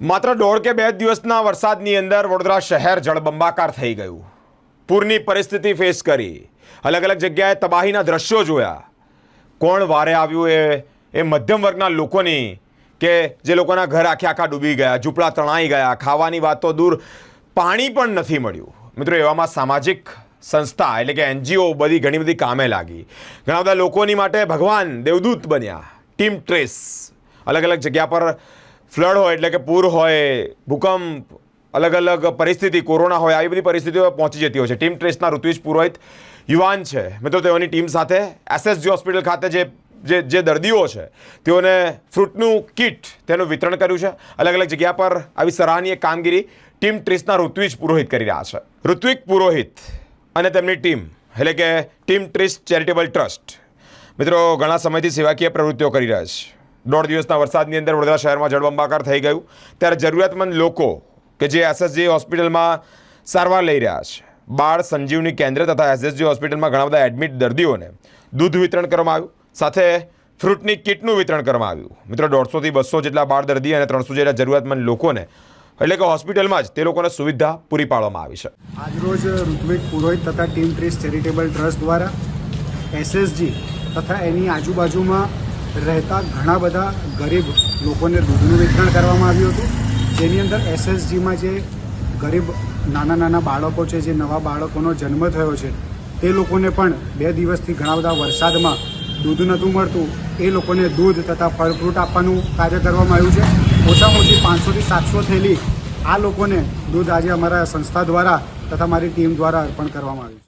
માત્ર દોઢ કે બે દિવસના વરસાદની અંદર વડોદરા શહેર જળબંબાકાર થઈ ગયું. પૂરની પરિસ્થિતિ ફેસ કરી, અલગ અલગ જગ્યાએ તબાહીના દ્રશ્યો જોયા. કોણ વારે આવ્યું એ મધ્યમ વર્ગના લોકોની કે જે લોકોના ઘર આખા ડૂબી ગયા, ઝૂંપડા તણાઈ ગયા, ખાવાની વાત તો દૂર, પાણી પણ નથી મળ્યું. મિત્રો, એવામાં સામાજિક સંસ્થા એટલે કે NGO બધી ઘણી બધી કામે લાગી. ઘણા બધા લોકોની માટે ભગવાન દેવદૂત બન્યા. ટીમ ટ્રેસ અલગ અલગ જગ્યા પર ફ્લડ હોય એટલે કે પૂર હોય, ભૂકંપ, અલગ અલગ પરિસ્થિતિ, કોરોના હોય, આવી બધી પરિસ્થિતિઓ પહોંચી જતી હોય છે. ટીમ ટ્રેસના ઋત્વિજ પુરોહિત યુવાન છે મિત્રો, તેઓની ટીમ સાથે SSG હોસ્પિટલ ખાતે જે દર્દીઓ છે તેઓને ફ્રૂટનું કીટ તેનું વિતરણ કર્યું છે. અલગ અલગ જગ્યા પર આવી સરાહનીય કામગીરી ટીમ ટ્રેસના ઋત્વિજ પુરોહિત કરી રહ્યા છે. ઋત્વિક પુરોહિત અને તેમની ટીમ એટલે કે ટીમ ટ્રેસ ચેરિટેબલ ટ્રસ્ટ મિત્રો ઘણા સમયથી સેવાકીય પ્રવૃત્તિઓ કરી રહ્યા છે. દોઢ દિવસના વરસાદની અંદર વડોદરા શહેરમાં જળબંબાકાર થઈ ગયું, ત્યારે જરૂરિયાતમંદ લોકો કે જે SSG હોસ્પિટલમાં સારવાર લઈ રહ્યા છે, બાળ સંજીવની કેન્દ્ર તથા SSG હોસ્પિટલમાં ઘણા બધા એડમિટ દર્દીઓને દૂધ વિતરણ કરવામાં આવ્યું, સાથે ફ્રૂટની કીટનું વિતરણ કરવામાં આવ્યું. મિત્રો, 150 થી 200 જેટલા બાળ દર્દી અને 300 જેટલા જરૂરિયાતમંદ લોકોને એટલે કે હોસ્પિટલમાં જ તે લોકોને સુવિધા પૂરી પાડવામાં આવી છે. આજરોજ ઋત્વિક પુરોહિત તથા ટીમ ટ્રેસ ચેરિટેબલ ટ્રસ્ટ દ્વારા SSG તથા એની આજુબાજુમાં રહેતા ઘણા બધા ગરીબ લોકોને દૂધનું વિતરણ કરવામાં આવ્યું હતું, જેની અંદર SSGમાં જે ગરીબ નાના બાળકો છે, જે નવા બાળકોનો જન્મ થયો છે, તે લોકોને પણ 2 દિવસથી ઘણા બધા વરસાદમાં દૂધ નહોતું મળતું. એ લોકોને દૂધ તથા ફળ ફ્રૂટ આપવાનું કાર્ય કરવામાં આવ્યું છે. ઓછામાં ઓછી 500 થી 700 થેલી આ લોકોને દૂધ આજે અમારા સંસ્થા દ્વારા તથા મારી ટીમ દ્વારા અર્પણ કરવામાં આવ્યું છે.